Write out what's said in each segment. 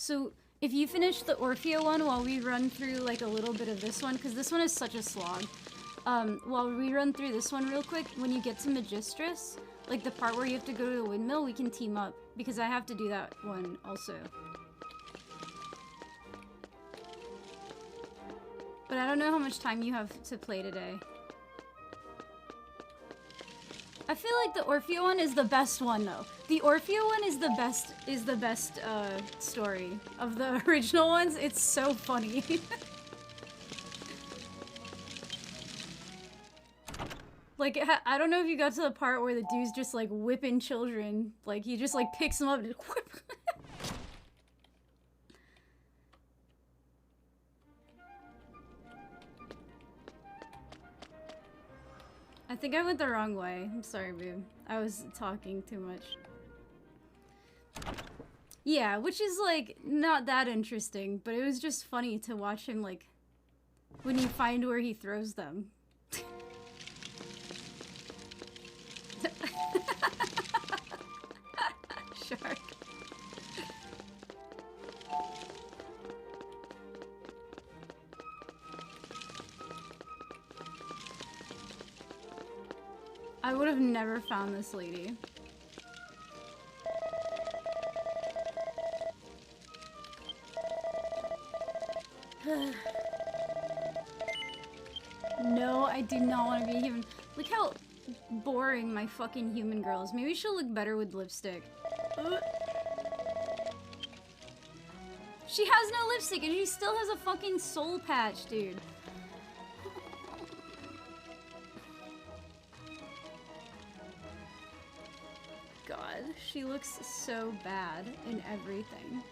So if you finish the Orphea one while we run through like a little bit of this one, because this one is such a slog. While we run through this one real quick, when you get to Magistris, like the part where you have to go to the windmill, we can team up, because I have to do that one also. But I don't know how much time you have to play today. I feel like the Orphea one is the best one though. The Orphea one is the best story of the original ones. It's so funny. Like, I don't know if you got to the part where the dude's just like whipping children. Like, he just like picks them up and just whip. I think I went the wrong way. I'm sorry, babe. I was talking too much. Yeah, which is like not that interesting, but it was just funny to watch him like when you find where he throws them. Shark. I would have never found this lady. No, I do not want to be a human. Look how boring my fucking human girl is. Maybe she'll look better with lipstick. She has no lipstick and she still has a fucking soul patch, dude. God, she looks so bad in everything.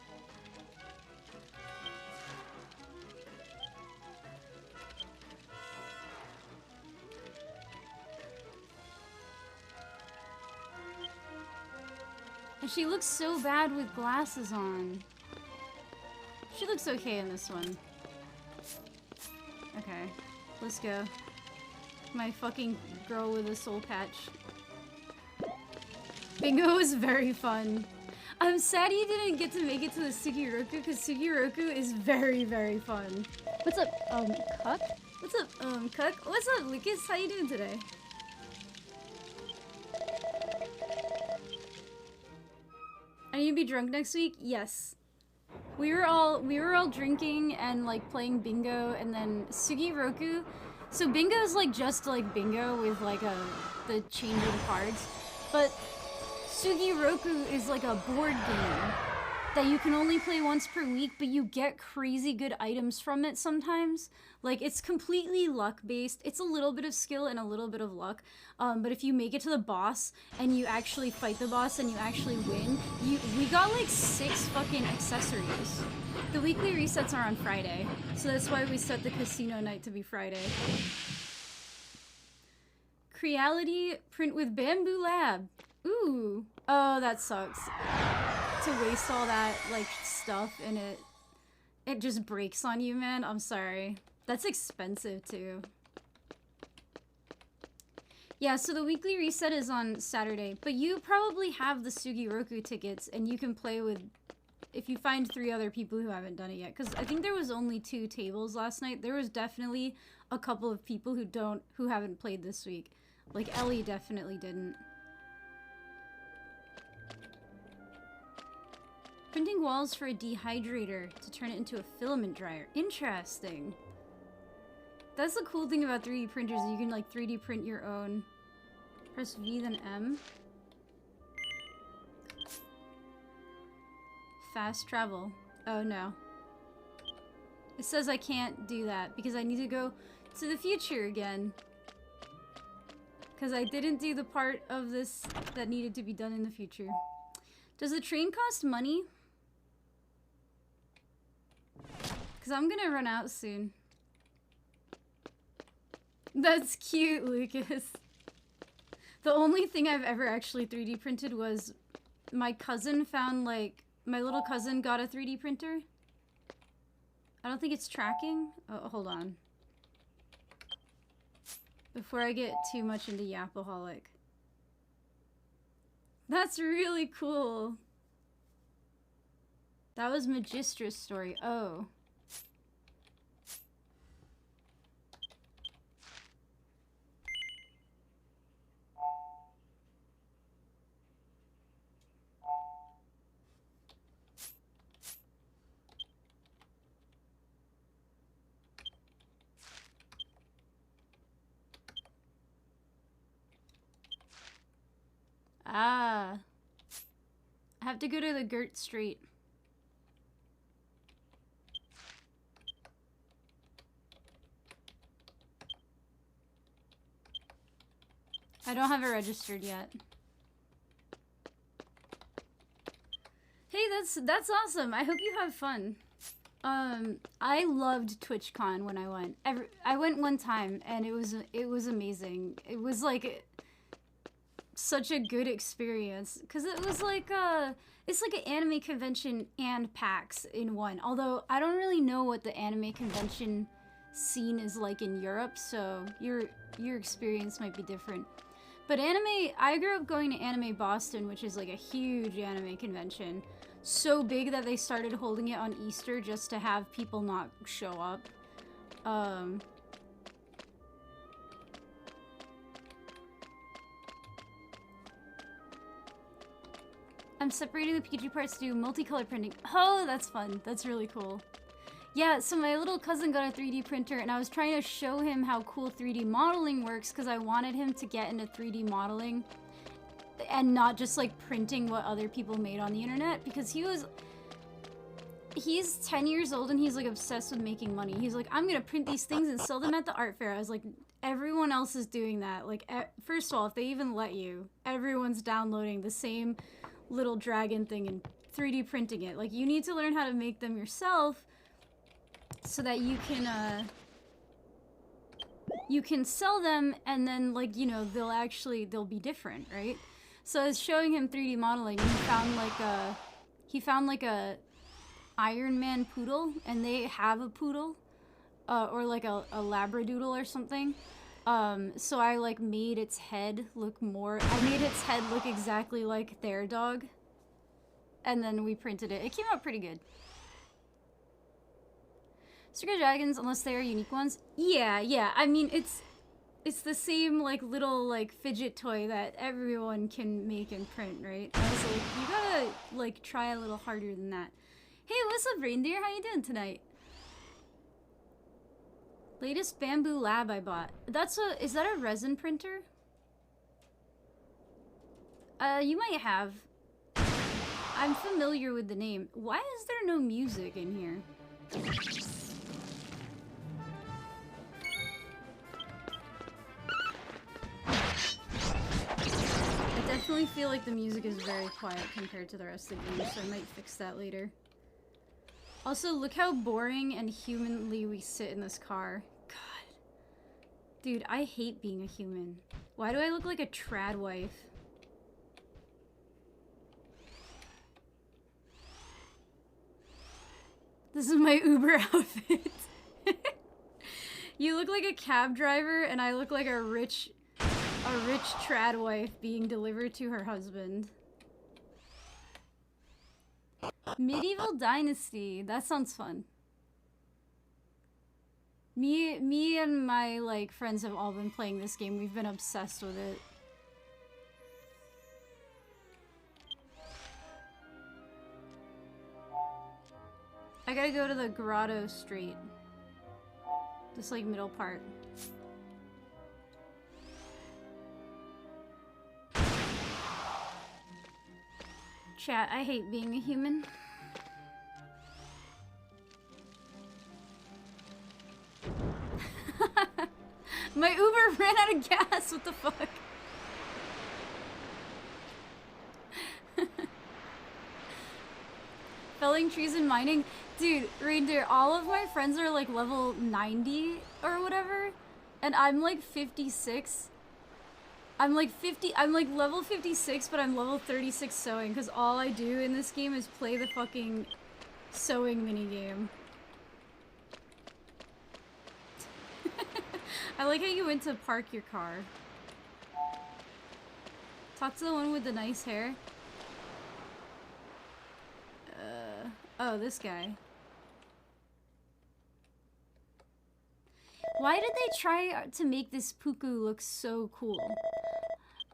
And she looks so bad with glasses on. She looks okay in this one. Okay, let's go. My fucking girl with a soul patch. Bingo is very fun. I'm sad you didn't get to make it to the Sugiroku, because Sugiroku is very, very fun. What's up, Cuck? What's up, Cuck? What's up, Lucas? How you doing today? I need to be drunk next week? Yes. We were all drinking and like playing bingo, and then Sugiroku. So bingo is like just like bingo with like the changing cards, but Sugiroku is like a board game that you can only play once per week, but you get crazy good items from it sometimes. Like, it's completely luck-based. It's a little bit of skill and a little bit of luck. But if you make it to the boss, and you actually fight the boss, and you actually win, we got like 6 fucking accessories. The weekly resets are on Friday, so that's why we set the casino night to be Friday. Creality print with Bamboo Lab. Ooh. Oh, that sucks. To waste all that, like, stuff and it just breaks on you, man. I'm sorry. That's expensive, too. Yeah, so the weekly reset is on Saturday, but you probably have the Sugiroku tickets, and you can play with, if you find 3 other people who haven't done it yet, because I think there was only 2 tables last night. There was definitely a couple of people who haven't played this week. Like, Ellie definitely didn't. Printing walls for a dehydrator to turn it into a filament dryer. Interesting. That's the cool thing about 3D printers. You can like 3D print your own. Press V then M. Fast travel. Oh no. It says I can't do that because I need to go to the future again. Because I didn't do the part of this that needed to be done in the future. Does the train cost money? Because I'm gonna run out soon. That's cute, Lucas. The only thing I've ever actually 3D printed was my cousin found, like, my little cousin got a 3D printer. I don't think it's tracking. Oh, hold on. Before I get too much into Yapaholic. That's really cool. That was Magistra's story. Oh. Ah. I have to go to the Gert Street. I don't have it registered yet. Hey, that's awesome. I hope you have fun. I loved TwitchCon when I went. I went one time and it was amazing. It was like such a good experience because it was like it's like an anime convention and PAX in one. Although I don't really know what the anime convention scene is like in Europe, so your experience might be different. But anime, I grew up going to Anime Boston, which is like a huge anime convention. So big that they started holding it on Easter just to have people not show up. I'm separating the PG parts to do multicolor printing. Oh, that's fun. That's really cool. Yeah, so my little cousin got a 3D printer and I was trying to show him how cool 3D modeling works because I wanted him to get into 3D modeling and not just like printing what other people made on the internet because he's 10 years old and he's like obsessed with making money. He's like, I'm gonna print these things and sell them at the art fair. I was like, everyone else is doing that. Like, first of all, if they even let you, everyone's downloading the same little dragon thing and 3D printing it. Like, you need to learn how to make them yourself so that you can sell them and then, like, you know, they'll be different, right? So I was showing him 3D modeling and he found like a Iron Man poodle, and they have a poodle or like a labradoodle or something. So I like made its head look exactly like their dog, and then we printed it. It came out pretty good. Sugar dragons, unless they are unique ones. Yeah. I mean, it's the same like little like fidget toy that everyone can make and print, right? So like, you gotta like try a little harder than that. Hey, what's up, reindeer? How you doing tonight? Latest bamboo lab I bought. Is that a resin printer? You might have. I'm familiar with the name. Why is there no music in here? I definitely feel like the music is very quiet compared to the rest of the game, so I might fix that later. Also, look how boring and humanly we sit in this car. God. Dude, I hate being a human. Why do I look like a trad wife? This is my Uber outfit. You look like a cab driver, and I look like a rich trad wife being delivered to her husband. Medieval Dynasty. That sounds fun. Me and my like friends have all been playing this game. We've been obsessed with it. I gotta go to the Grotto Street. This like middle part. Chat, I hate being a human. My Uber ran out of gas, what the fuck? Felling trees and mining? Dude, reindeer, all of my friends are like level 90 or whatever, and I'm like 56. I'm like level 56, but I'm level 36 sewing, because all I do in this game is play the fucking sewing minigame. I like how you went to park your car. Talk to the one with the nice hair. Oh, Oh, this guy. Why did they try to make this Puku look so cool?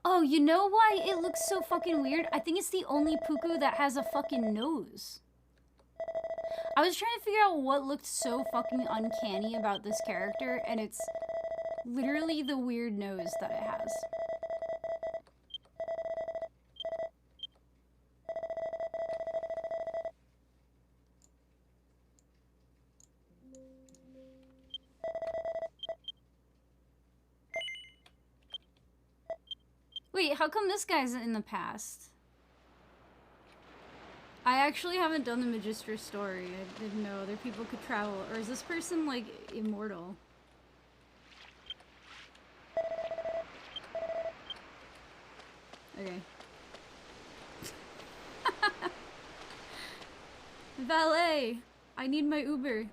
Oh, you know why it looks so fucking weird? I think it's the only Puku that has a fucking nose. I was trying to figure out what looked so fucking uncanny about this character, and it's literally the weird nose that it has. Wait, how come this guy's in the past? I actually haven't done the Magister story. I didn't know other people could travel. Or is this person, like, immortal? Okay. Valet! I need my Uber.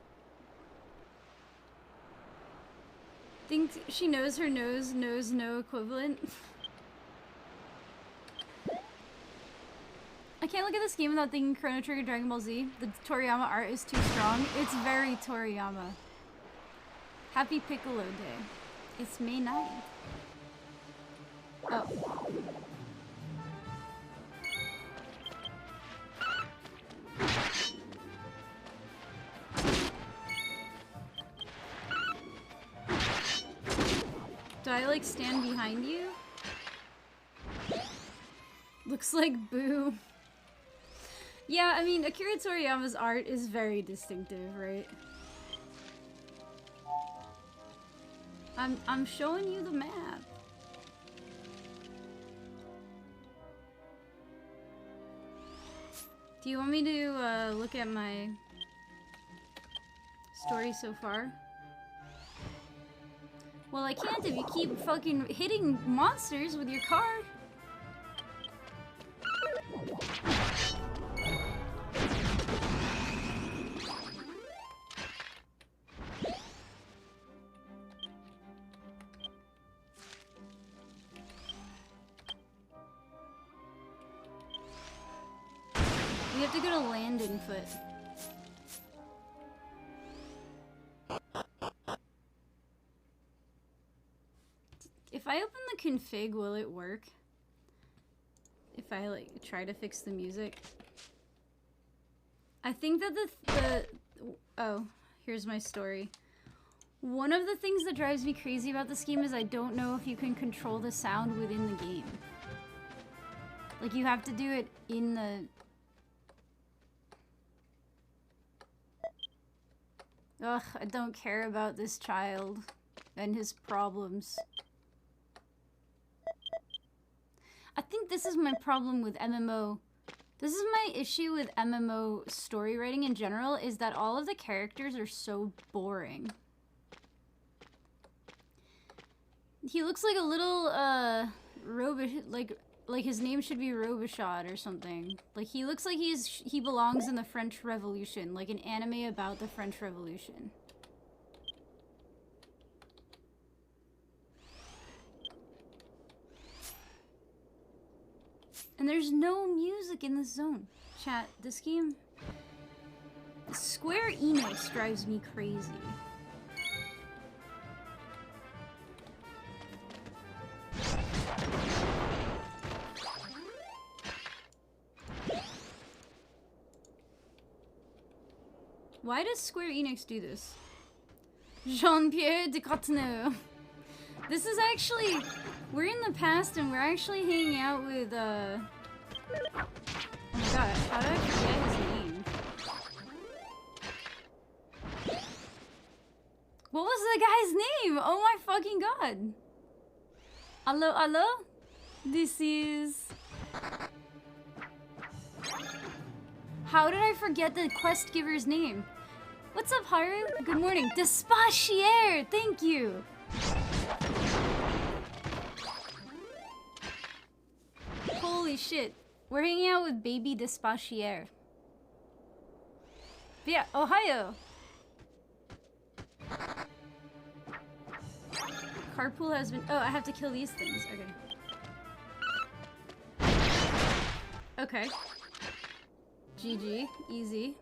Think she knows her nose knows no equivalent? I can't look at this game without thinking Chrono Trigger Dragon Ball Z. The Toriyama art is too strong. It's very Toriyama. Happy Piccolo Day. It's May 9th. Oh. Do I, like, stand behind you? Looks like Boo. Yeah, I mean, Akira Toriyama's art is very distinctive, right? I'm showing you the map. Do you want me to look at my story so far? Well, I can't if you keep fucking hitting monsters with your car. We have to go to landing foot. If I open the config, will it work? If I, like, try to fix the music? I think that oh, here's my story. One of the things that drives me crazy about this game is I don't know if you can control the sound within the game. Like, you have to do it in the... Ugh, I don't care about this child and his problems. I think this is my problem with MMO. This is my issue with MMO story writing in general, is that all of the characters are so boring. He looks like a little, like his name should be Robichaud or something. Like, he looks like he belongs in the French Revolution, like an anime about the French Revolution. And there's no music in this zone. Chat, this game... Square Enix drives me crazy. Why does Square Enix do this? Jean-Pierre de Coteneux. This is actually... We're in the past and we're actually hanging out with, Oh my god, how did I forget his name? What was the guy's name? Oh my fucking god. Hello, hello? This is... How did I forget the quest giver's name? What's up, Haru? Good morning. Despachier! Thank you! Holy shit. We're hanging out with baby Despachier. Yeah, Ohio! Carpool has been... Oh, I have to kill these things. Okay. Okay. GG. Easy.